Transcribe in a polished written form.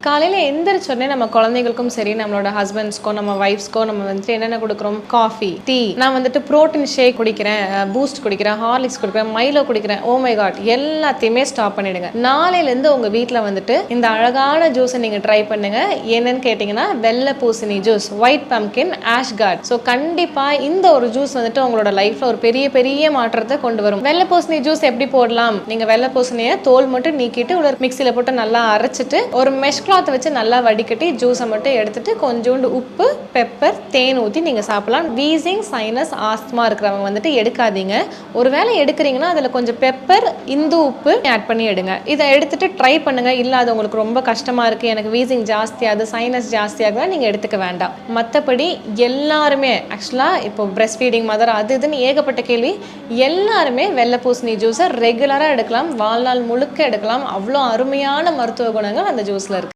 காலையில எந்திரிச்சோடனே நம்ம குழந்தைகளுக்கும் சரி, நம்மளோட ஹஸ்பண்ட்ஸ்க்கோ, நம்ம வைஃப்ஸ்க்கோ நம்ம வந்துட்டு என்னென்ன கொடுக்குறோம்? Coffee, tea. நான் வந்துட்டு புரோட்டீன் ஷேக் குடிக்கிறேன், பூஸ்ட் குடிக்கிறேன், ஹார்லிக்ஸ் குடிக்கிறேன், மைலோ குடிக்கிறேன். ஓ மை காட், எல்லாத்தையுமே ஸ்டாப் பண்ணிடுங்க. நாளையிலேருந்து உங்கள் வீட்டில் வந்துட்டு இந்த அழகான ஜூஸை நீங்கள் ட்ரை பண்ணுங்க. என்னன்னு கேட்டிங்கன்னா, வெள்ளை பூசணி juice, white pumpkin, ash card. So கண்டிப்பாக இந்த ஒரு ஜூஸ் வந்துட்டு உங்களோட லைஃப்பில் ஒரு பெரிய பெரிய மாற்றத்தை கொண்டு வரும். வெள்ளை பூசணி ஜூஸ் எப்படி போடலாம்? நீங்கள் வெள்ளை பூசணியை தோல் மட்டும் நீக்கிட்டு ஒரு மிக்சியில் போட்டு நல்லா அரைச்சிட்டு ஒரு மெஷ் கிளாத்தை வச்சு நல்லா வடிகட்டி ஜூஸை மட்டும் எடுத்துட்டு கொஞ்சோண்டு உப்பு, பெப்பர், தேன் ஊற்றி நீங்கள் சாப்பிடலாம். வீசிங், சைனஸ், ஆஸ்துமா இருக்கிறவங்க வந்துட்டு எடுக்காதீங்க. ஒருவேளை எடுக்கிறீங்கன்னா அதில் கொஞ்சம் பெப்பர், இந்து உப்பு ஆட் பண்ணி எடுங்க. இதை எடுத்துட்டு ட்ரை பண்ணுங்க. இல்லை அது உங்களுக்கு ரொம்ப கஷ்டமாக இருக்குது, எனக்கு வீசிங் ஜாஸ்தியாகுது, சைனஸ் ஜாஸ்தியாகுதா, நீங்கள் எடுத்துக்க வேண்டாம். மற்றபடி எல்லாருமே ஆக்சுவலாக இப்போ பிரெஸ்ட் ஃபீடிங் மதர் அது இதுன்னு ஏகப்பட்ட கேள்வி. எல்லாருமே வெள்ளை பூசணி ஜூஸை ரெகுலராக எடுக்கலாம், வாழ்நாள் முழுக்க எடுக்கலாம். அவ்வளோ அருமையான மருத்துவ குணங்கள் அந்த ஜூஸில் இருக்குது.